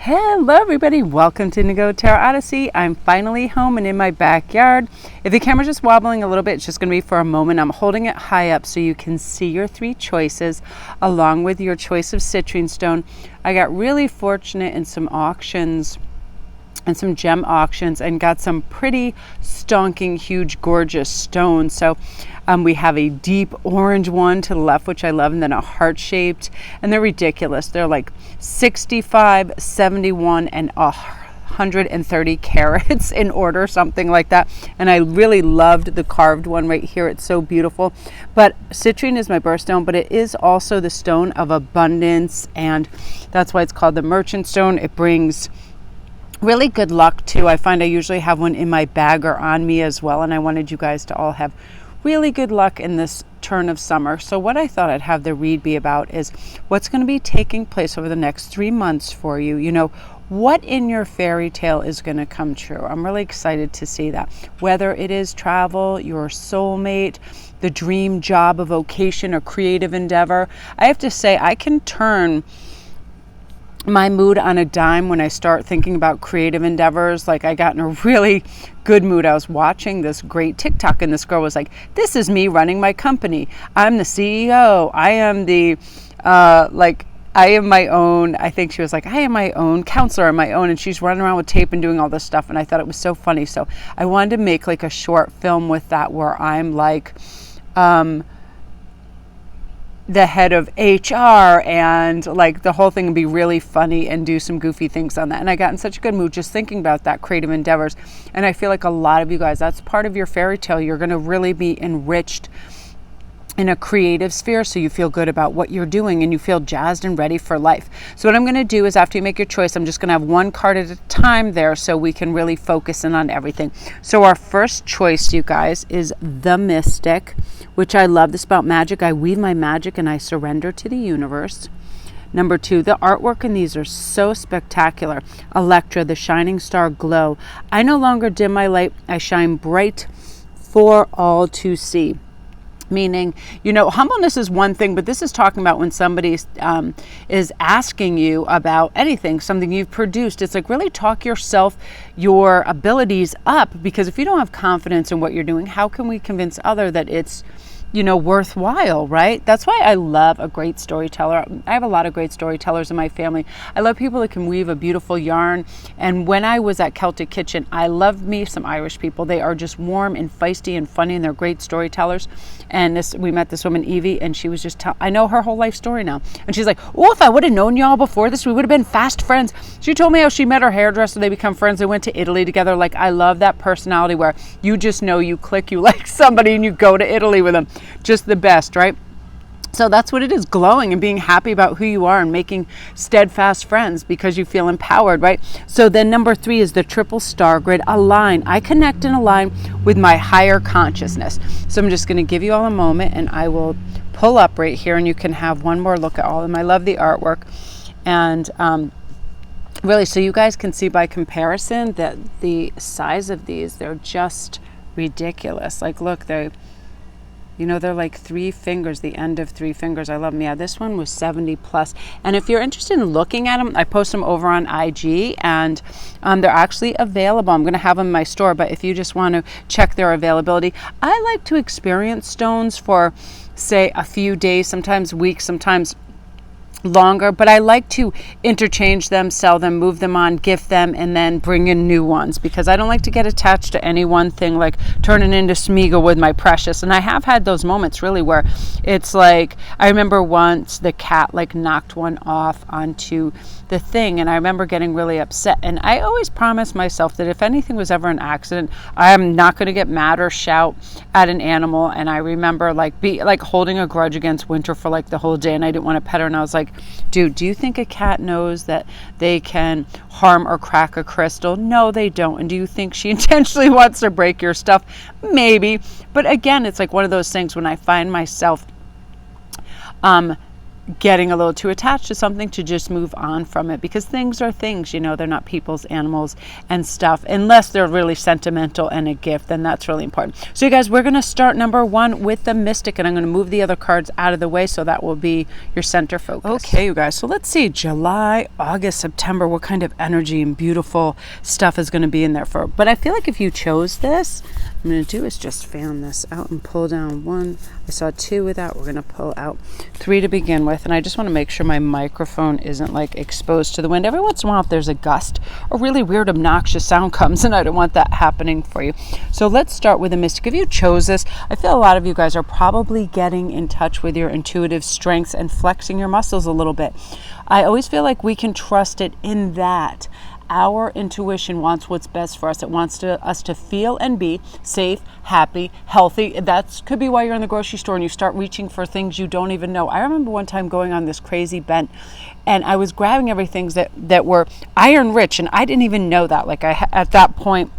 Hello everybody, welcome to Indigo Tarot Odyssey. I'm finally home and in my backyard. If the camera's just wobbling a little bit, it's just going to be for a moment. I'm holding it high up so you can see your three choices along with your choice of citrine stone. I got really fortunate in some auctions and some gem auctions and got some pretty stonking, huge, gorgeous stones. So we have a deep orange one to the left, which I love, and then a heart-shaped, and they're ridiculous. They're like 65, 71, and 130 carats in order, something like that. And I really loved the carved one right here. It's so beautiful. But citrine is my birthstone, but it is also the stone of abundance, and that's why it's called the merchant stone. It brings really good luck too. I find I usually have one in my bag or on me as well, and I wanted you guys to all have really good luck in this turn of summer. So what I thought I'd have the read be about is what's going to be taking place over the next 3 months for you. You know, what in your fairy tale is going to come true? I'm really excited to see that. Whether it is travel, your soulmate, the dream job, a vocation, or creative endeavor. I have to say, I can turn my mood on a dime when I start thinking about creative endeavors. Like, I got in a really good mood. I was watching this great TikTok and this girl was like, this is me running my company. I'm the CEO. I am the, I am my own, I think she was like, I am my own counselor on my own. And she's running around with tape and doing all this stuff. And I thought it was so funny. So I wanted to make like a short film with that where I'm like, the head of HR, and like the whole thing would be really funny and do some goofy things on that. And I got in such a good mood just thinking about that, creative endeavors. And I feel like a lot of you guys, that's part of your fairy tale. You're going to really be enriched in a creative sphere, so you feel good about what you're doing and you feel jazzed and ready for life. So what I'm going to do is, after you make your choice, I'm just going to have one card at a time there so we can really focus in on everything. So our first choice, you guys, is the Mystic, which I love. This about magic. I weave my magic and I surrender to the universe. Number 2, the artwork in these are so spectacular. Electra, the shining star glow. I no longer dim my light. I shine bright for all to see. Meaning, you know, humbleness is one thing, but this is talking about when somebody is asking you about anything, something you've produced. It's like, really talk yourself, your abilities up, because if you don't have confidence in what you're doing, how can we convince other that it's, you know, worthwhile, right? That's why I love a great storyteller. I have a lot of great storytellers in my family. I love people that can weave a beautiful yarn. And when I was at Celtic Kitchen, I loved me some Irish people. They are just warm and feisty and funny, and they're great storytellers. And we met this woman, Evie, and she was just, I know her whole life story now. And she's like, oh, if I would have known y'all before this, we would have been fast friends. She told me how she met her hairdresser. They become friends. They went to Italy together. Like, I love that personality where you just know you click, you like somebody, and you go to Italy with them. Just the best, right? So that's what it is, glowing and being happy about who you are and making steadfast friends because you feel empowered, right? So then number 3 is the triple star grid, align. I connect and align with my higher consciousness. So I'm just going to give you all a moment and I will pull up right here and you can have one more look at all of them. I love the artwork. And really, so you guys can see by comparison that the size of these, they're just ridiculous. Like, look, they're like 3 fingers, the end of 3 fingers. I love them. Yeah, this one was 70 plus. And if you're interested in looking at them, I post them over on IG and they're actually available. I'm going to have them in my store, but if you just want to check their availability, I like to experience stones for, say, a few days, sometimes weeks, sometimes longer, but I like to interchange them, sell them, move them on, gift them, and then bring in new ones because I don't like to get attached to any one thing, like turning into Smeagol with my precious. And I have had those moments really where it's like, I remember once the cat like knocked one off onto the thing and I remember getting really upset, and I always promised myself that if anything was ever an accident, I'm not going to get mad or shout at an animal. And I remember like holding a grudge against Winter for like the whole day, and I didn't want to pet her, and I was like, dude, do you think a cat knows that they can harm or crack a crystal? No, they don't. And do you think she intentionally wants to break your stuff? Maybe. But again, it's like one of those things when I find myself getting a little too attached to something, to just move on from it, because things are things, you know, they're not people's, animals and stuff, unless they're really sentimental and a gift. Then that's really important. So you guys, we're going to start number 1 with the Mystic, and I'm going to move the other cards out of the way so that will be your center focus. Okay, you guys, so let's see, July, August, September, what kind of energy and beautiful stuff is going to be in there for. But I feel like if you chose this, I'm going to do is just fan this out and pull down 1. I saw 2 with that. We're going to pull out 3 to begin with. And I just want to make sure my microphone isn't like exposed to the wind. Every once in a while, if there's a gust, a really weird, obnoxious sound comes, and I don't want that happening for you. So let's start with the Mystic. If you chose this, I feel a lot of you guys are probably getting in touch with your intuitive strengths and flexing your muscles a little bit. I always feel like we can trust it in that our intuition wants what's best for us. It wants us to feel and be safe, happy, healthy. That could be why you're in the grocery store and you start reaching for things you don't even know. I remember one time going on this crazy bent, and I was grabbing everything that were iron rich, and I didn't even know that. Like, at that point,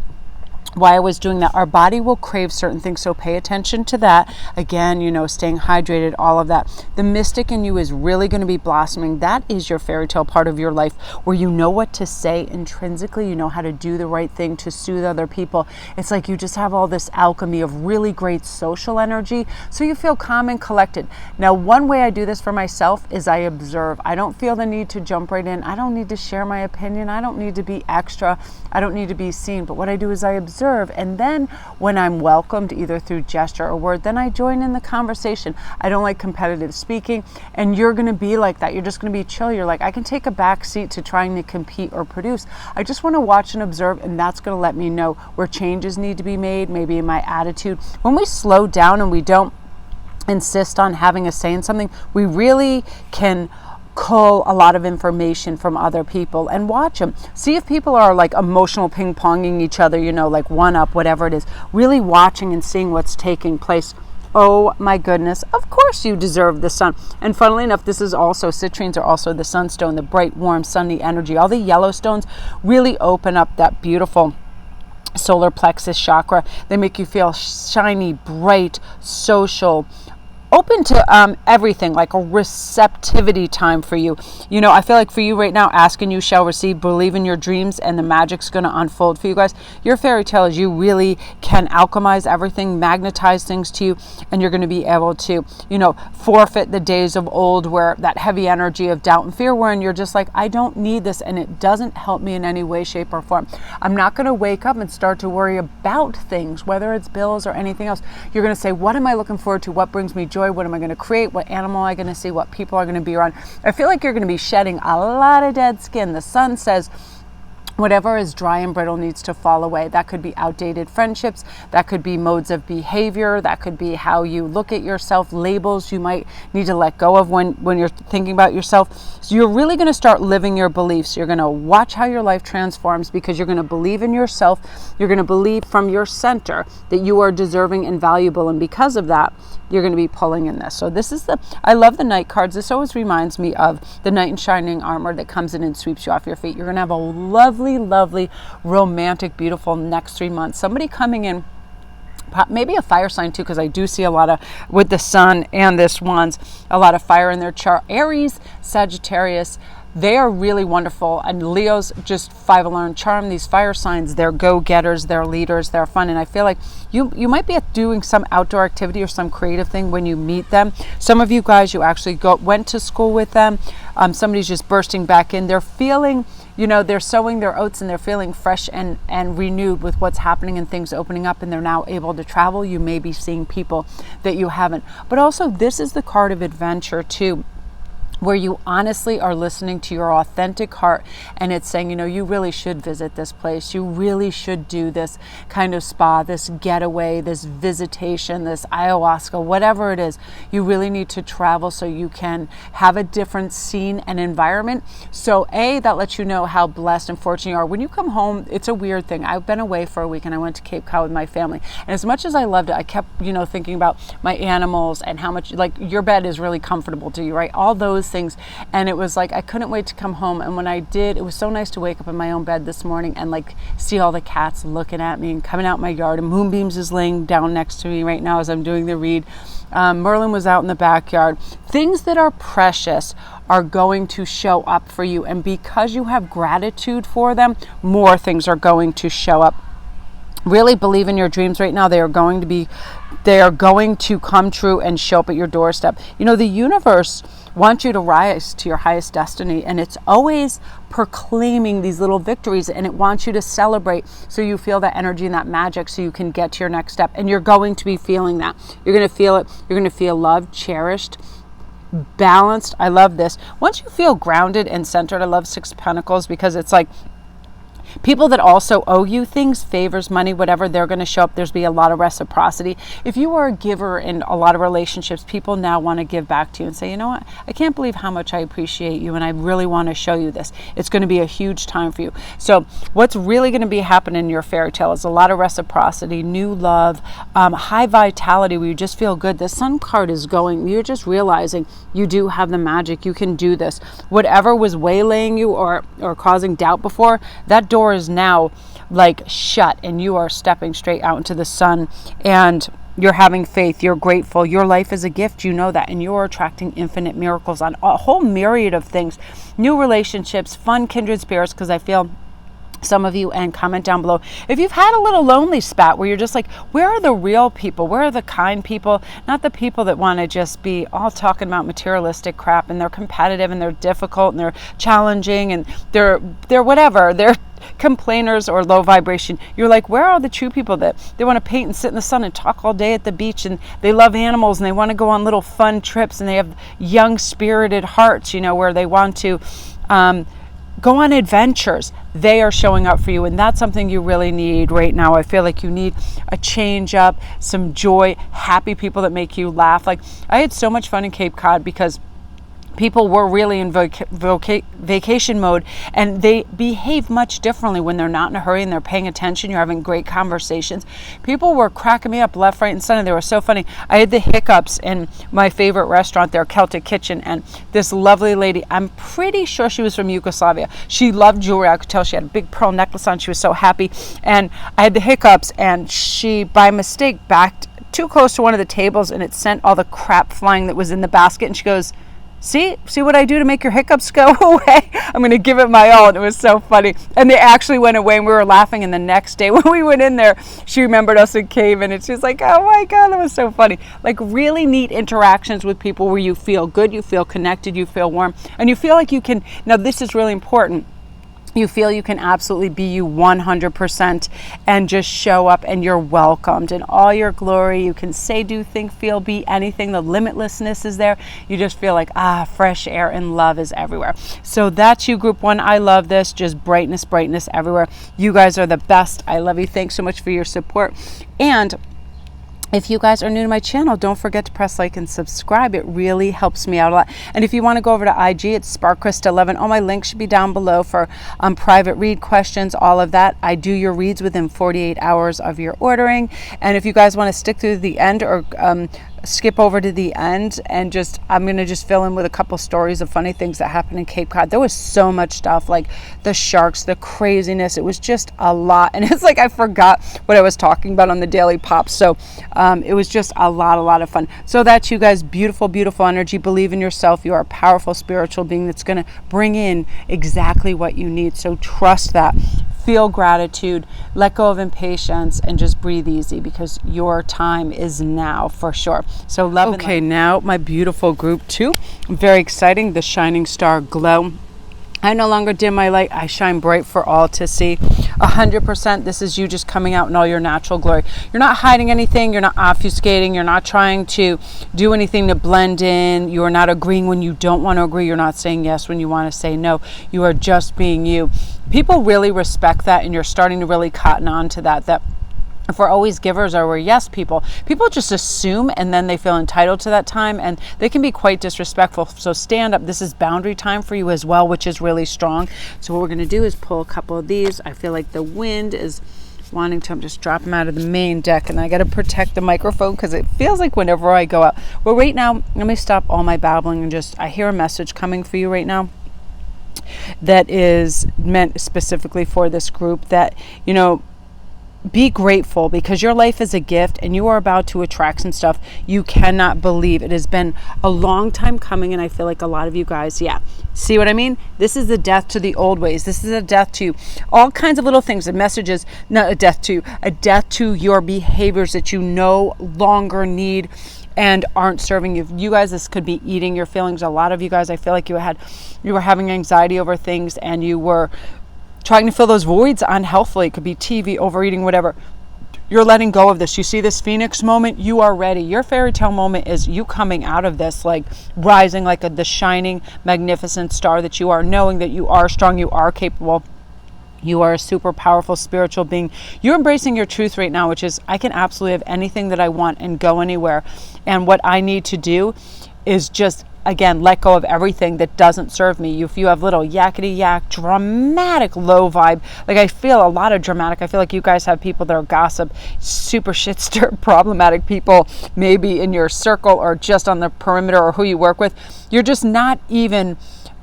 why I was doing that. Our body will crave certain things, so pay attention to that. Again, you know, staying hydrated, all of that. The Mystic in you is really going to be blossoming. That is your fairy tale part of your life, where you know what to say intrinsically, you know how to do the right thing to soothe other people. It's like you just have all this alchemy of really great social energy, so you feel calm and collected. Now, one way I do this for myself is I observe. I don't feel the need to jump right in. I don't need to share my opinion. I don't need to be extra. I don't need to be seen. But what I do is I observe. And then when I'm welcomed, either through gesture or word, then I join in the conversation. I don't like competitive speaking, and you're going to be like that. You're just going to be chill. You're like, I can take a back seat to trying to compete or produce. I just want to watch and observe, and that's going to let me know where changes need to be made, maybe in my attitude. When we slow down and we don't insist on having a say in something, we really can cull a lot of information from other people and watch them. See if people are like emotional ping-ponging each other, you know, like one up, whatever it is. Really watching and seeing what's taking place. Oh my goodness, of course you deserve the sun. And funnily enough, this is also, citrines are also the sunstone, the bright, warm, sunny energy. All the yellow stones really open up that beautiful solar plexus chakra. They make you feel shiny, bright, social, open to everything, like a receptivity time for you. You know, I feel like for you right now, ask and you shall receive, believe in your dreams, and the magic's going to unfold for you guys. Your fairy tale is you really can alchemize everything, magnetize things to you, and you're going to be able to, you know, forfeit the days of old where that heavy energy of doubt and fear, wherein you're just like, I don't need this, and it doesn't help me in any way, shape, or form. I'm not going to wake up and start to worry about things, whether it's bills or anything else. You're going to say, what am I looking forward to? What brings me joy? What am I going to create? What animal am I going to see? What people are going to be around? I feel like you're going to be shedding a lot of dead skin. The sun says whatever is dry and brittle needs to fall away. That could be outdated friendships. That could be modes of behavior. That could be how you look at yourself, labels you might need to let go of when you're thinking about yourself. So you're really going to start living your beliefs. You're going to watch how your life transforms, because you're going to believe in yourself. You're going to believe from your center that you are deserving and valuable. And because of that, you're going to be pulling in this. So this is I love the Knight cards. This always reminds me of the Knight in shining armor that comes in and sweeps you off your feet. You're going to have a lovely, romantic, beautiful next 3 months. Somebody coming in, maybe a fire sign too, because I do see a lot of, with the sun and this wands, a lot of fire in their chart. Aries, Sagittarius, they are really wonderful. And Leo's just 5 alarm charm. These fire signs, they're go-getters, they're leaders, they're fun. And I feel like you might be doing some outdoor activity or some creative thing when you meet them. Some of you guys, you actually went to school with them. Somebody's just bursting back in. They're feeling, you know, they're sowing their oats and they're feeling fresh and renewed with what's happening and things opening up, and they're now able to travel. You may be seeing people that you haven't. But also, this is the card of adventure too, where you honestly are listening to your authentic heart, and it's saying, you know, you really should visit this place. You really should do this kind of spa, this getaway, this visitation, this ayahuasca, whatever it is. You really need to travel so you can have a different scene and environment. So that lets you know how blessed and fortunate you are. When you come home, it's a weird thing. I've been away for a week and I went to Cape Cod with my family. And as much as I loved it, I kept, you know, thinking about my animals and how much, like, your bed is really comfortable to you, right? All those things. And it was like, I couldn't wait to come home. And when I did, it was so nice to wake up in my own bed this morning and like see all the cats looking at me and coming out my yard. And Moonbeams is laying down next to me right now as I'm doing the read. Merlin was out in the backyard. Things that are precious are going to show up for you. And because you have gratitude for them, more things are going to show up. Really believe in your dreams right now. They are going to come true and show up at your doorstep. You know, the universe wants you to rise to your highest destiny, and it's always proclaiming these little victories, and it wants you to celebrate so you feel that energy and that magic so you can get to your next step. And you're going to be feeling that. You're going to feel it. You're going to feel loved, cherished, balanced. I love this. Once you feel grounded and centered, I love Six of Pentacles, because it's like people that also owe you things, favors, money, whatever, they're going to show up. There's be a lot of reciprocity. If you are a giver in a lot of relationships, people now want to give back to you and say, you know what, I can't believe how much I appreciate you, and I really want to show you this. It's going to be a huge time for you. So what's really going to be happening in your fairy tale is a lot of reciprocity, new love, high vitality, where you just feel good. The Sun card is going, you're just realizing you do have the magic. You can do this. Whatever was waylaying you or causing doubt before, that door is now like shut, and you are stepping straight out into the sun, and you're having faith, you're grateful, your life is a gift, you know that, and you're attracting infinite miracles on a whole myriad of things, new relationships, fun kindred spirits, because I feel some of you, and comment down below if you've had a little lonely spat where you're just like, where are the real people? Where are the kind people? Not the people that want to just be all talking about materialistic crap, and they're competitive, and they're difficult, and they're challenging, and they're whatever, they're complainers or low vibration. You're like, where are the true people that they want to paint and sit in the sun and talk all day at the beach, and they love animals, and they want to go on little fun trips, and they have young spirited hearts, you know, where they want to go on adventures. They are showing up for you, and that's something you really need right now. I feel like you need a change up, some joy, happy people that make you laugh. Like, I had so much fun in Cape Cod because people were really in vacation mode, and they behave much differently when they're not in a hurry and they're paying attention. You're having great conversations. People were cracking me up left, right, and center. They were so funny. I had the hiccups in my favorite restaurant there, Celtic Kitchen, and this lovely lady, I'm pretty sure she was from Yugoslavia. She loved jewelry. I could tell she had a big pearl necklace on. She was so happy. And I had the hiccups, and she, by mistake, backed too close to one of the tables, and it sent all the crap flying that was in the basket. And she goes, See what I do to make your hiccups go away? I'm going to give it my all. And it was so funny. And they actually went away, and we were laughing. And the next day when we went in there, she remembered us in Caven, and she was like, oh my God, that was so funny. Like, really neat interactions with people where you feel good, you feel connected, you feel warm, and you feel like you can, now this is really important, you feel you can absolutely be you 100% and just show up, and you're welcomed in all your glory. You can say, do, think, feel, be anything. The limitlessness is there. You just feel like, fresh air and love is everywhere. So that's you, group one. I love this. Just brightness everywhere. You guys are the best. I love you. Thanks so much for your support. And if you guys are new to my channel, don't forget to press like and subscribe. It really helps me out a lot. And if you want to go over to IG, it's SparkChrist11. All my links should be down below for private read questions, all of that. I do your reads within 48 hours of your ordering. And if you guys want to stick through the end, or skip over to the end, and I'm going to just fill in with a couple stories of funny things that happened in Cape Cod. There was so much stuff, like the sharks, the craziness. It was just a lot. And it's like I forgot what I was talking about on the Daily Pop. So it was just a lot of fun. So that's you guys. Beautiful energy. Believe in yourself. You are a powerful spiritual being that's going to bring in exactly what you need. So trust that. Feel gratitude, let go of impatience, and just breathe easy, because your time is now for sure. So love. Okay, now my beautiful group two. Very exciting. The shining star glow. I no longer dim my light. I shine bright for all to see. 100%. This is you just coming out in all your natural glory. You're not hiding anything. You're not obfuscating. You're not trying to do anything to blend in. You are not agreeing when you don't want to agree. You're not saying yes when you want to say no. You are just being you. People really respect that, and you're starting to really cotton on to that if we're always givers or we're yes people just assume, and then they feel entitled to that time, and they can be quite disrespectful. So stand up. This is boundary time for you as well, which is really strong. So what we're going to do is pull a couple of these. I feel like the wind is wanting to, I'm just dropping them out of the main deck, and I got to protect the microphone because it feels like whenever I go out. Well, right now, let me stop all my babbling and I hear a message coming for you right now that is meant specifically for this group, that, be grateful, because your life is a gift and you are about to attract some stuff you cannot believe. It has been a long time coming, and I feel like a lot of you guys, see what I mean? This is the death to the old ways. This is a death to all kinds of little things and messages, not a death to your behaviors that you no longer need and aren't serving you. You guys, this could be eating your feelings. A lot of you guys, I feel like you were having anxiety over things and you were trying to fill those voids unhealthily. It could be TV, overeating, whatever. You're letting go of this. You see this Phoenix moment, you are ready. Your fairy tale moment is you coming out of this, like rising like the shining, magnificent star that you are, knowing that you are strong, you are capable. You are a super powerful spiritual being. You're embracing your truth right now, which is I can absolutely have anything that I want and go anywhere. And what I need to do is just, again, let go of everything that doesn't serve me. If you have little yakety yak, dramatic, low vibe, like I feel a lot of dramatic. I feel like you guys have people that are gossip, super shit stir, problematic people, maybe in your circle or just on the perimeter or who you work with. You're just not even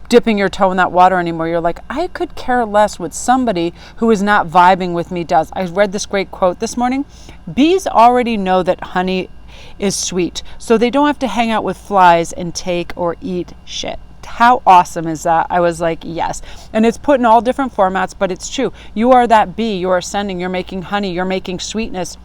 dipping your toe in that water anymore. You're like, I could care less what somebody who is not vibing with me does. I read this great quote this morning. Bees already know that honey is sweet, so they don't have to hang out with flies and take or eat shit. How awesome is that? I was like, yes. And it's put in all different formats, but it's true. You are that bee. You are ascending. You're making honey. You're making sweetness.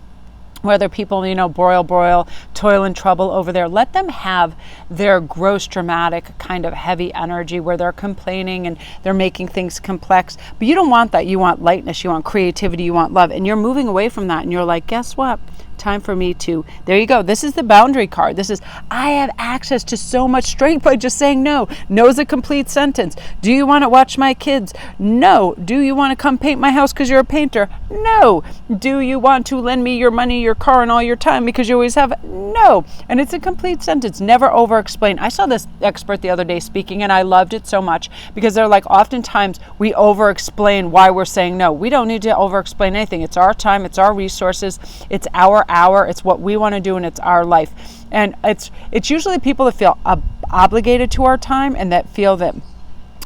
Whether people, broil, toil and trouble over there, let them have their gross, dramatic, kind of heavy energy where they're complaining and they're making things complex. But you don't want that. You want lightness, you want creativity, you want love. And you're moving away from that. And you're like, guess what? Time for me to, there you go. This is the boundary card. This is, I have access to so much strength by just saying no. No is a complete sentence. Do you want to watch my kids? No. Do you want to come paint my house because you're a painter? No. Do you want to lend me your money, your car, and all your time because you always have? No. And it's a complete sentence. Never over explain. I saw this expert the other day speaking and I loved it so much because they're like, oftentimes we over explain why we're saying no. We don't need to over explain anything. It's our time. It's our resources. It's our hour, it's what we want to do, and it's our life. And it's usually people that feel obligated to our time and that feel that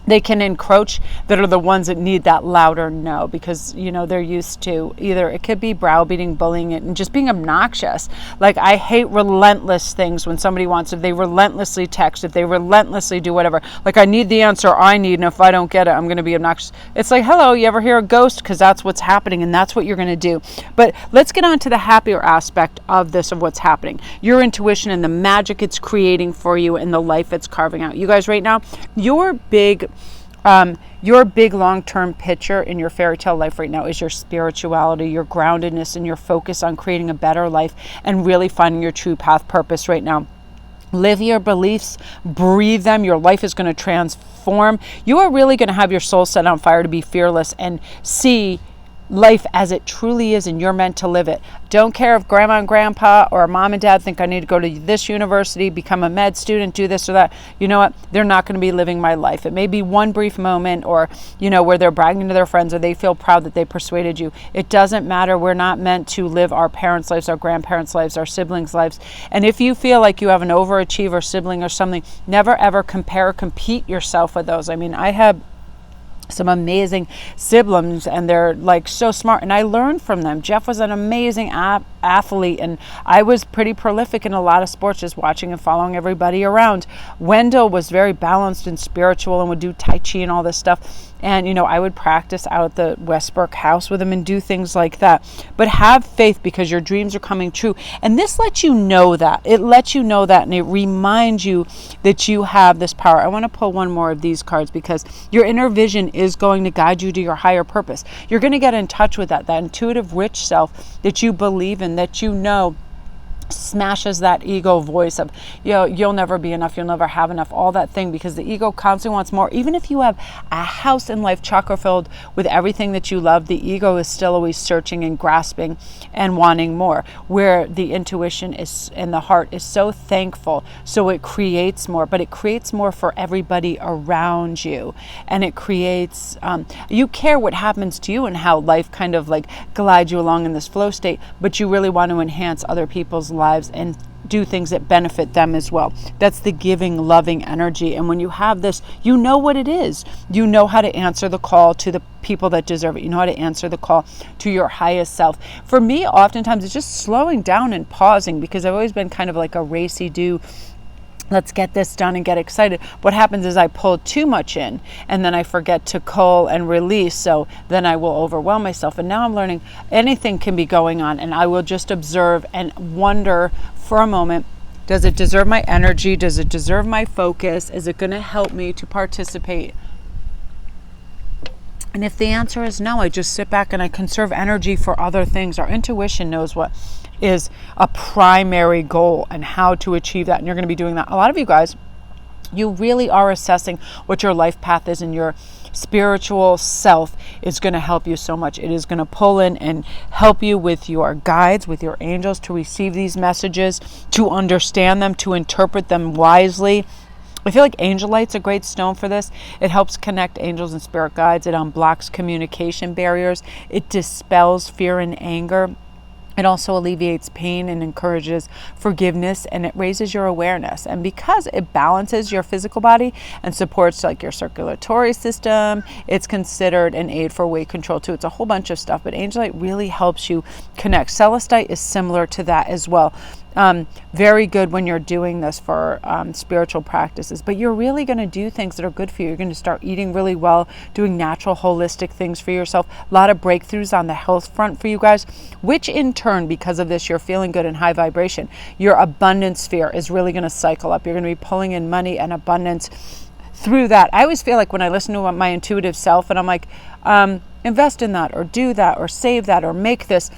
they can encroach that are the ones that need that louder no, because they're used to either it could be browbeating, bullying it, and just being obnoxious. Like I hate relentless things when somebody wants, if they relentlessly text, if they relentlessly do whatever, like I need the answer I need, and if I don't get it, I'm going to be obnoxious. It's like, hello, you ever hear a ghost? Because that's what's happening and that's what you're going to do. But let's get on to the happier aspect of this, of what's happening. Your intuition and the magic it's creating for you and the life it's carving out. You guys, right now, your big long-term picture in your fairy tale life right now is your spirituality, your groundedness, and your focus on creating a better life and really finding your true path purpose right now. Live your beliefs, breathe them. Your life is going to transform. You are really going to have your soul set on fire to be fearless and see life as it truly is, and you're meant to live it. Don't care if grandma and grandpa or mom and dad think I need to go to this university, become a med student, do this or that. You know what? They're not going to be living my life. It may be one brief moment or, where they're bragging to their friends or they feel proud that they persuaded you. It doesn't matter. We're not meant to live our parents' lives, our grandparents' lives, our siblings' lives. And if you feel like you have an overachiever sibling or something, never ever compete yourself with those. I mean, I have some amazing siblings and they're like so smart and I learned from them. Jeff was an amazing athlete and I was pretty prolific in a lot of sports, just watching and following everybody around. Wendell was very balanced and spiritual and would do Tai Chi and all this stuff. And, I would practice out at the Westbrook house with him and do things like that. But have faith because your dreams are coming true. And this lets you know that. It lets you know that and it reminds you that you have this power. I want to pull one more of these cards because your inner vision is going to guide you to your higher purpose. You're going to get in touch with that intuitive, rich self that you believe in, that smashes that ego voice of, you'll never be enough, you'll never have enough, all that thing, because the ego constantly wants more. Even if you have a house in life chakra filled with everything that you love, the ego is still always searching and grasping and wanting more, where the intuition is and the heart is so thankful, so it creates more, but it creates more for everybody around you. And it creates, you care what happens to you and how life kind of like glides you along in this flow state, but you really want to enhance other people's lives and do things that benefit them as well. That's the giving, loving energy. And when you have this, you know what it is. You know how to answer the call to the people that deserve it. You know how to answer the call to your highest self. For me, oftentimes it's just slowing down and pausing, because I've always been kind of like a racy let's get this done and get excited. What happens is I pull too much in, and then I forget to cull and release. So then I will overwhelm myself. And now I'm learning anything can be going on, and I will just observe and wonder for a moment, does it deserve my energy? Does it deserve my focus? Is it going to help me to participate? And if the answer is no, I just sit back and I conserve energy for other things. Our intuition knows what is a primary goal and how to achieve that. And you're going to be doing that. A lot of you guys, you really are assessing what your life path is, and your spiritual self is going to help you so much. It is going to pull in and help you with your guides, with your angels, to receive these messages, to understand them, to interpret them wisely. I feel like angel light's a great stone for this. It helps connect angels and spirit guides. It unblocks communication barriers. It dispels fear and anger. It also alleviates pain and encourages forgiveness, and it raises your awareness. And because it balances your physical body and supports like your circulatory system, it's considered an aid for weight control too. It's a whole bunch of stuff, but angelite really helps you connect. Celestite is similar to that as well. Very good when you're doing this for spiritual practices, but you're really going to do things that are good for you. You're going to start eating really well, doing natural holistic things for yourself. A lot of breakthroughs on the health front for you guys, which in turn, because of this, you're feeling good and high vibration. Your abundance sphere is really going to cycle up. You're going to be pulling in money and abundance through that. I always feel like when I listen to my intuitive self and I'm like, invest in that, or do that, or save that, or make this,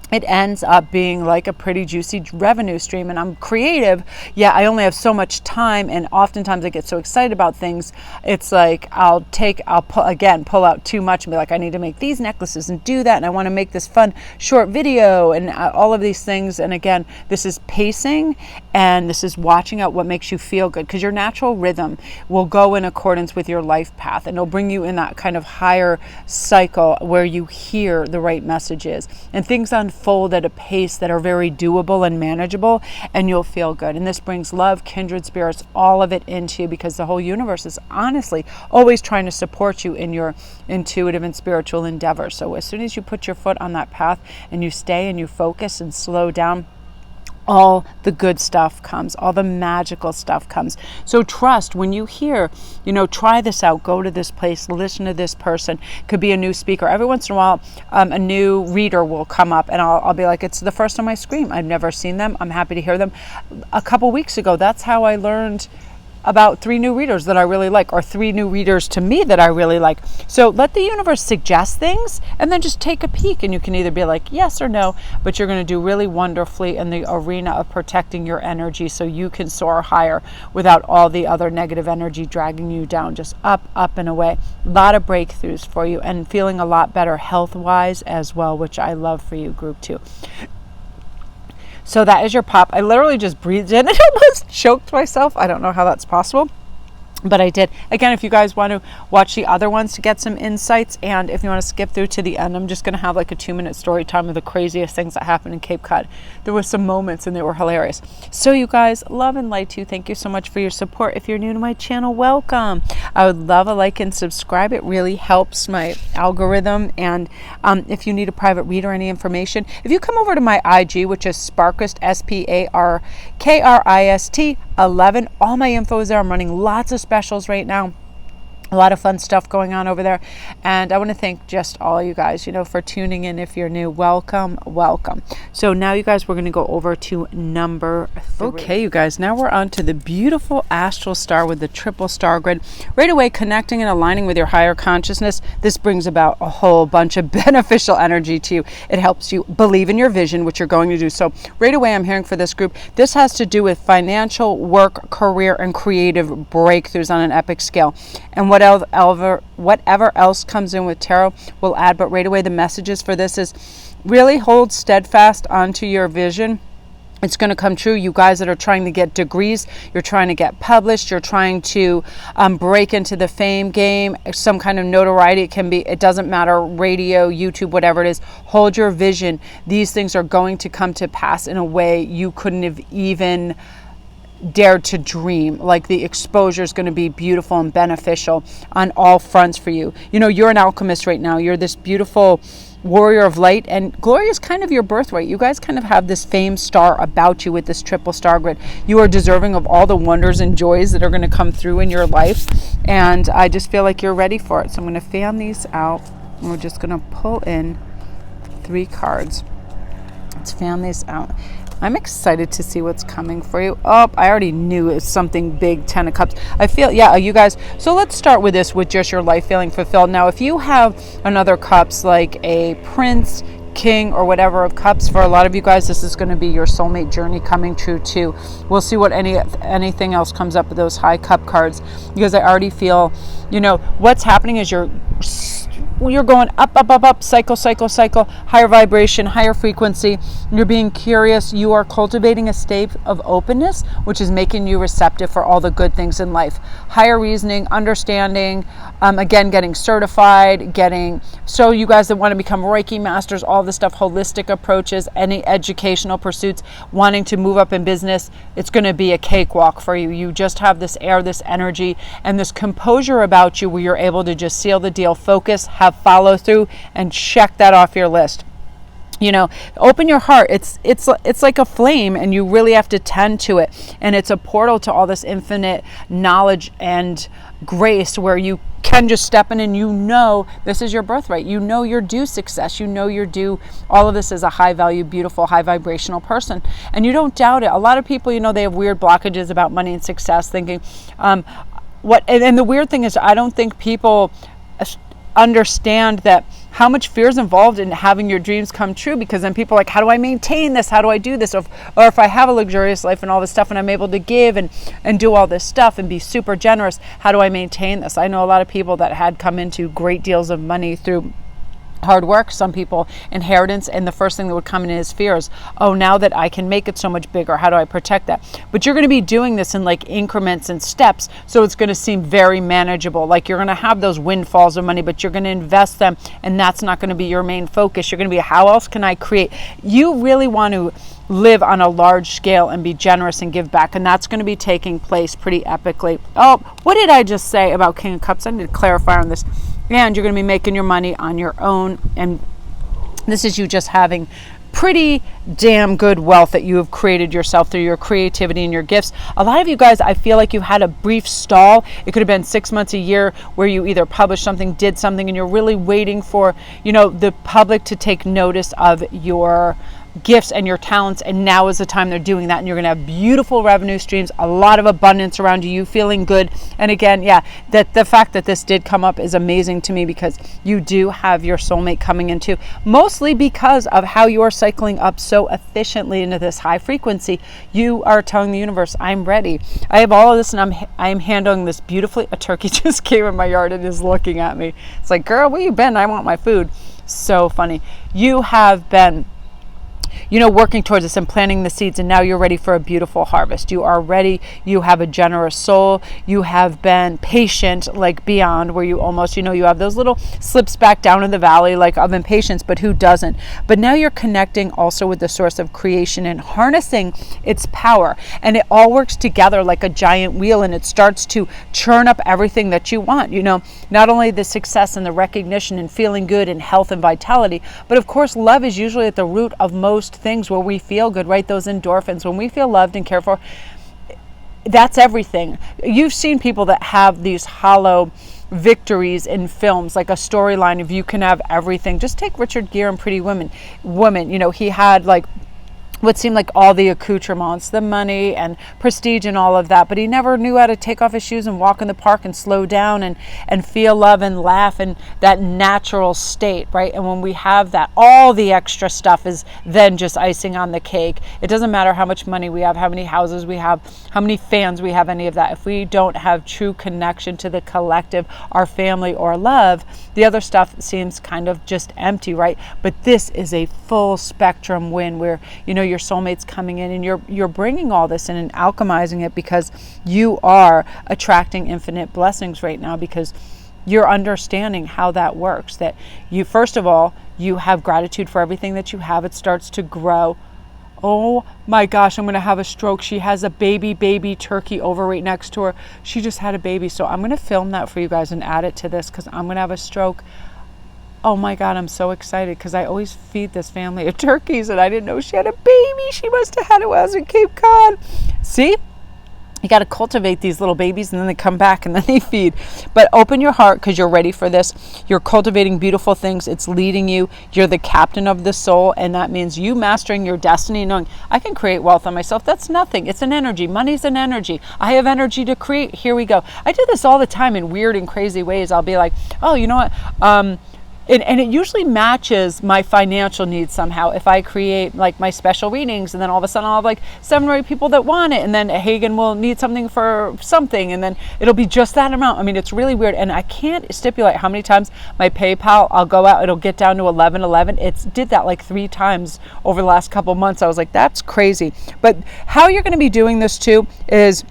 it ends up being like a pretty juicy revenue stream. And I'm creative, yeah, I only have so much time, and oftentimes I get so excited about things, it's like I'll pull out too much and be like, I need to make these necklaces and do that, and I want to make this fun short video and all of these things. And again, this is pacing, and this is watching out what makes you feel good, because your natural rhythm will go in accordance with your life path, and it'll bring you in that kind of higher cycle where you hear the right messages, and things unfold at a pace that are very doable and manageable, and you'll feel good. And this brings love, kindred spirits, all of it into you, because the whole universe is honestly always trying to support you in your intuitive and spiritual endeavors. So as soon as you put your foot on that path and you stay and you focus and slow down, all the good stuff comes, all the magical stuff comes. So trust when you hear, try this out, go to this place, listen to this person. Could be a new speaker. Every once in a while, a new reader will come up, and I'll be like, it's the first time I scream. I've never seen them. I'm happy to hear them. A couple weeks ago, that's how I learned about 3 new readers that I really like, or 3 new readers to me that I really like. So let the universe suggest things, and then just take a peek, and you can either be like yes or no, but you're going to do really wonderfully in the arena of protecting your energy so you can soar higher without all the other negative energy dragging you down. Just up, up and away. A lot of breakthroughs for you, and feeling a lot better health-wise as well, which I love for you, group 2. So that is your pop. I literally just breathed in and almost choked myself. I don't know how that's possible, but I did. Again, if you guys want to watch the other ones to get some insights, and if you want to skip through to the end, I'm just going to have like a 2-minute story time of the craziest things that happened in Cape Cod. There was some moments and they were hilarious. So you guys, love and light to you. Thank you so much for your support. If you're new to my channel, welcome. I would love a like and subscribe. It really helps my algorithm. And if you need a private read or any information, if you come over to my IG, which is Sparkrist, SPARKRIST 11, all my info is there. I'm running lots of specials right now. A lot of fun stuff going on over there. And I want to thank just all you guys, for tuning in. If you're new, welcome. So now, you guys, we're going to go over to number 3. Okay, you guys, now we're on to the beautiful astral star with the triple star grid. Right away, connecting and aligning with your higher consciousness. This brings about a whole bunch of beneficial energy to you. It helps you believe in your vision, which you're going to do. So right away, I'm hearing for this group, this has to do with financial, work, career, and creative breakthroughs on an epic scale. And whatever else comes in with tarot will add, but right away the messages for this is really hold steadfast onto your vision It's going to come true. You guys that are trying to get degrees, you're trying to get published, you're trying to break into the fame game, some kind of notoriety. It can be, it doesn't matter, radio, YouTube, whatever it is. Hold your vision. These things are going to come to pass in a way you couldn't have even dared to dream. Like, the exposure is going to be beautiful and beneficial on all fronts for you. You know, you're an alchemist right now. You're this beautiful warrior of light, and glory is kind of your birthright. You guys kind of have this fame star about you with this triple star grid. You are deserving of all the wonders and joys that are going to come through in your life, and I just feel like you're ready for it. So I'm going to fan these out, and we're just going to pull in 3 cards. Let's fan these out. I'm excited to see what's coming for you. Oh, I already knew it was something big. 10 of Cups. I feel, yeah, you guys. So let's start with this, with just your life feeling fulfilled. Now, if you have another Cups, like a Prince, King, or whatever of Cups, for a lot of you guys, this is going to be your soulmate journey coming true too. We'll see what anything else comes up with those high cup cards, because I already feel, you know, what's happening is you're going up, cycle, higher vibration, higher frequency. You're being curious. You are cultivating a state of openness, which is making you receptive for all the good things in life. Higher reasoning, understanding, again, getting certified, so you guys that want to become Reiki masters, all this stuff, holistic approaches, any educational pursuits, wanting to move up in business, it's going to be a cakewalk for you. You just have this air, this energy, and this composure about you where you're able to just seal the deal, focus, have follow through, and check that off your list. You know, open your heart. It's like a flame, and you really have to tend to it. And it's a portal to all this infinite knowledge and grace, where you can just step in, and you know this is your birthright. You know you're due success. You know you're due all of this as a high value, beautiful, high vibrational person. And you don't doubt it. A lot of people, you know, they have weird blockages about money and success, thinking, and the weird thing is, I don't think people understand that how much fear is involved in having your dreams come true, because then people are like, how do I maintain this? How do I do this? Or if I have a luxurious life and all this stuff, and I'm able to give and do all this stuff and be super generous, how do I maintain this? I know a lot of people that had come into great deals of money through hard work, some people inheritance, and the first thing that would come in is fears. Oh, now that I can make it so much bigger, how do I protect that? But you're going to be doing this in like increments and steps, so it's going to seem very manageable. Like, you're going to have those windfalls of money, but you're going to invest them, and that's not going to be your main focus. You're going to be, how else can I create? You really want to live on a large scale and be generous and give back, and that's going to be taking place pretty epically. Oh, what did I just say about King of Cups? I need to clarify on this. And you're going to be making your money on your own, and this is you just having pretty damn good wealth that you have created yourself through your creativity and your gifts. A lot of you guys, I feel like you had a brief stall. It could have been 6 months, a year, where you either published something, did something, and you're really waiting for, you know, the public to take notice of your gifts and your talents, and now is the time they're doing that, and you're going to have beautiful revenue streams, a lot of abundance around you, feeling good. And again, yeah, that the fact that this did come up is amazing to me, because you do have your soulmate coming into, mostly because of how you are cycling up so efficiently into this high frequency. You are telling the universe, I'm ready. I have all of this, and I'm handling this beautifully. A turkey just came in my yard and is looking at me. It's like, girl, where you been? I want my food. So funny. You have been, you know, working towards this and planting the seeds, and now you're ready for a beautiful harvest. You are ready. You have a generous soul. You have been patient, like beyond, where you almost, you know, you have those little slips back down in the valley, like of impatience, but who doesn't? But now you're connecting also with the source of creation and harnessing its power, and it all works together like a giant wheel, and it starts to churn up everything that you want. You know, not only the success and the recognition and feeling good and health and vitality, but of course, love is usually at the root of most things where we feel good, right? Those endorphins, when we feel loved and cared for, that's everything. You've seen people that have these hollow victories in films, like a storyline of you can have everything. Just take Richard Gere in Pretty Woman. You know, he had like what seemed like all the accoutrements, the money and prestige and all of that, but he never knew how to take off his shoes and walk in the park and slow down and feel love and laugh in that natural state, right? And when we have that, all the extra stuff is then just icing on the cake. It doesn't matter how much money we have, how many houses we have, how many fans we have, any of that. If we don't have true connection to the collective, our family or love, the other stuff seems kind of just empty, right? But this is a full spectrum win where, you know, your soulmate's coming in, and you're bringing all this in and alchemizing it, because you are attracting infinite blessings right now, because you're understanding how that works. That you, first of all, you have gratitude for everything that you have. It starts to grow. Oh my gosh, I'm going to have a stroke. She has a baby turkey over right next to her. She just had a baby. So I'm going to film that for you guys and add it to this, because I'm going to have a stroke. Oh my God, I'm so excited, because I always feed this family of turkeys, and I didn't know she had a baby. She must have had it when I was in Cape Cod. See? You got to cultivate these little babies, and then they come back and then they feed. But open your heart, because you're ready for this. You're cultivating beautiful things. It's leading you. You're the captain of the soul. And that means you mastering your destiny, knowing I can create wealth on myself. That's nothing. It's an energy. Money's an energy. I have energy to create. Here we go. I do this all the time in weird and crazy ways. I'll be like, oh, you know what? And it usually matches my financial needs somehow. If I create like my special readings, and then all of a sudden I'll have like 7 or 8 people that want it, and then Hagen will need something for something, and then it'll be just that amount. I mean, it's really weird, and I can't stipulate how many times my PayPal, I'll go out, it'll get down to 1111. It's did that like 3 times over the last couple months. I was like, that's crazy. But how you're going to be doing this too is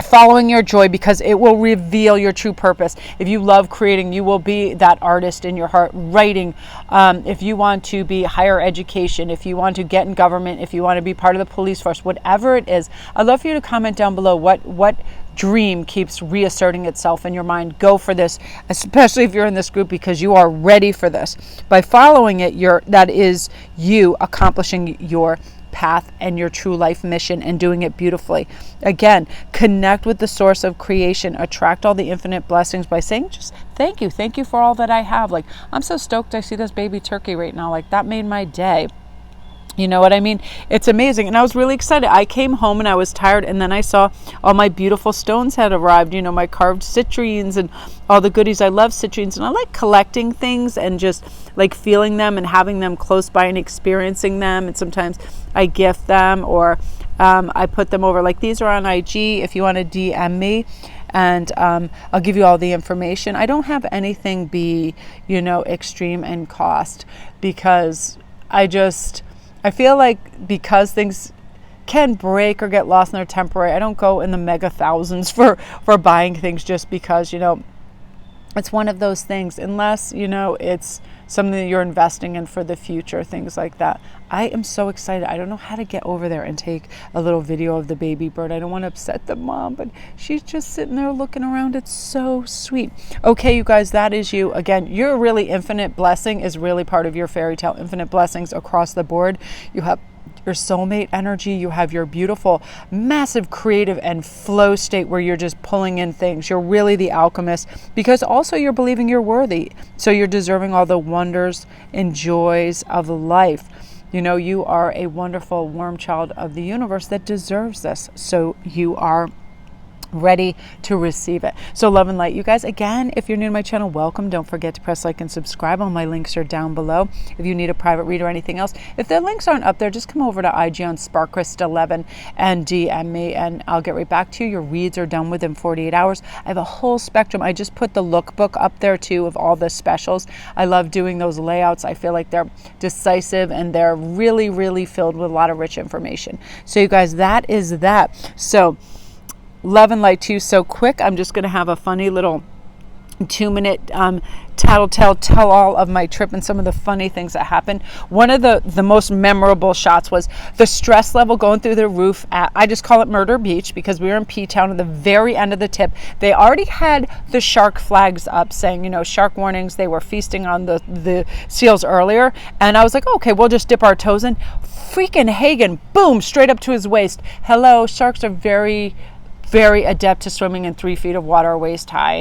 following your joy, because it will reveal your true purpose. If you love creating, you will be that artist in your heart. Writing, if you want to be higher education, if you want to get in government, if you want to be part of the police force, whatever it is, I'd love for you to comment down below what dream keeps reasserting itself in your mind. Go for this, especially if you're in this group, because you are ready for this. By following it, that is you accomplishing your path and your true life mission, and doing it beautifully. Again, connect with the source of creation. Attract all the infinite blessings by saying just thank you for all that I have. Like, I'm so stoked I see this baby turkey right now. Like, that made my day. You know what I mean? It's amazing. And I was really excited. I came home and I was tired, and then I saw all my beautiful stones had arrived, you know, my carved citrines and all the goodies. I love citrines, and I like collecting things and just like feeling them and having them close by and experiencing them. And sometimes I gift them, or I put them over. Like, these are on IG if you want to DM me, and I'll give you all the information. I don't have anything be, you know, extreme in cost, because I feel like, because things can break or get lost and they're temporary, I don't go in the mega thousands for buying things, just because, you know, it's one of those things, unless, you know, it's something that you're investing in for the future, things like that. I am so excited. I don't know how to get over there and take a little video of the baby bird. I don't want to upset the mom, but she's just sitting there looking around. It's so sweet. Okay, you guys, that is you. Again, your really infinite blessing is really part of your fairy tale. Infinite blessings across the board. You have your soulmate energy, you have your beautiful, massive creative and flow state where you're just pulling in things. You're really the alchemist, because also you're believing you're worthy. So you're deserving all the wonders and joys of life. You know, you are a wonderful, warm child of the universe that deserves this. So you are ready to receive it. So love and light, you guys. Again, if you're new to my channel, welcome. Don't forget to press like and subscribe. All my links are down below. If you need a private read or anything else, if the links aren't up there, just come over to IG on Sparkrist11 and DM me, and I'll get right back to you. Your reads are done within 48 hours. I have a whole spectrum. I just put the lookbook up there too of all the specials. I love doing those layouts. I feel like they're decisive, and they're really, really filled with a lot of rich information. So you guys, that is that. So love and light to you. So quick, I'm just going to have a funny little 2-minute tell all of my trip and some of the funny things that happened. One of the most memorable shots was the stress level going through the roof at, I just call it Murder Beach, because we were in P-Town at the very end of the tip. They already had the shark flags up saying, you know, shark warnings. They were feasting on the seals earlier, and I was like, okay, we'll just dip our toes in. Freaking Hagen, boom, straight up to his waist. Hello, sharks are very adept to swimming in 3 feet of water waist high,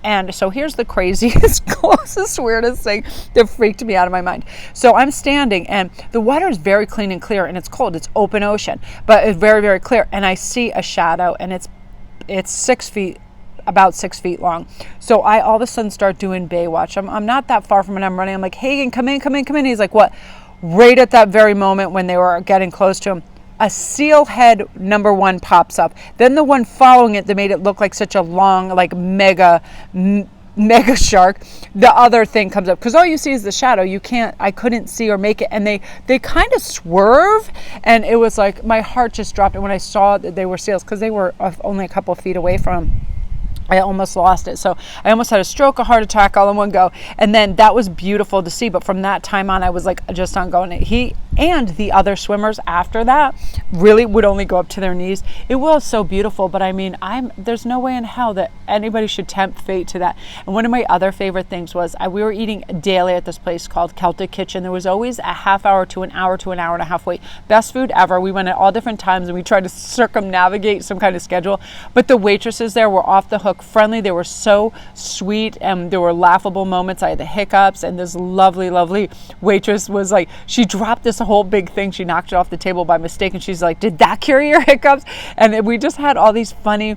and so here's the craziest, closest, weirdest thing that freaked me out of my mind. So I'm standing, and the water is very clean and clear, and it's cold. It's open ocean, but it's very, very clear. And I see a shadow, and it's 6 feet, about 6 feet long. So I all of a sudden start doing Baywatch. I'm not that far from it. I'm running. I'm like, Hagen, come in. He's like, what? Right at that very moment when they were getting close to him, a seal head number 1 pops up. Then the one following it, that made it look like such a long, like mega mega shark, the other thing comes up, because all you see is the shadow. I couldn't see or make it, and they kind of swerve, and it was like my heart just dropped. And when I saw that they were seals, because they were only a couple of feet away from, I almost lost it. So I almost had a stroke, a heart attack, all in one go. And then that was beautiful to see. But from that time on, I was like just on going. He and the other swimmers after that really would only go up to their knees. It was so beautiful. But I mean, there's no way in hell that anybody should tempt fate to that. And one of my other favorite things was we were eating daily at this place called Celtic Kitchen. There was always a half hour to an hour to an hour and a half wait. Best food ever. We went at all different times and we tried to circumnavigate some kind of schedule. But the waitresses there were off the hook friendly. They were so sweet, and there were laughable moments. I had the hiccups, and this lovely waitress was like, she dropped this whole big thing. She knocked it off the table by mistake, and she's like, did that cure your hiccups? And we just had all these funny,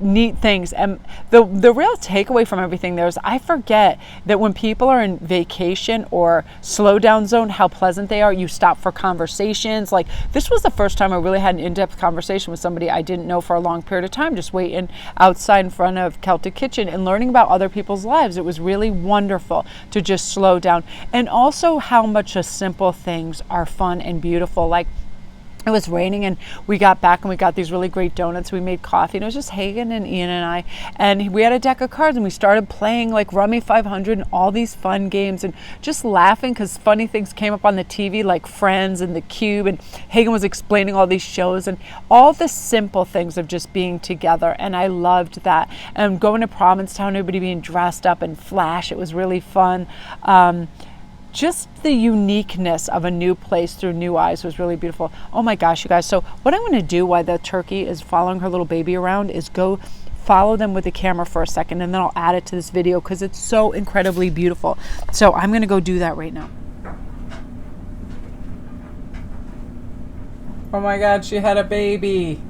neat things. And the real takeaway from everything there is, I forget that when people are in vacation or slow down zone, how pleasant they are. You stop for conversations. Like, this was the first time I really had an in-depth conversation with somebody I didn't know for a long period of time, just waiting outside in front of Celtic Kitchen and learning about other people's lives. It was really wonderful to just slow down, and also how much simple things are fun and beautiful. Like, it was raining and we got back and we got these really great donuts. We made coffee, and it was just Hagen and Ian and I. And we had a deck of cards and we started playing like Rummy 500 and all these fun games, and just laughing because funny things came up on the TV like Friends and The Cube. And Hagen was explaining all these shows and all the simple things of just being together. And I loved that. And going to Provincetown, everybody being dressed up and flash. It was really fun. Just the uniqueness of a new place through new eyes was really beautiful. Oh my gosh, you guys. So what I'm going to do while the turkey is following her little baby around is go follow them with the camera for a second, and then I'll add it to this video because it's so incredibly beautiful. So I'm going to go do that right now. Oh my God, she had a baby.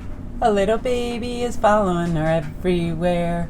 A little baby is following her everywhere.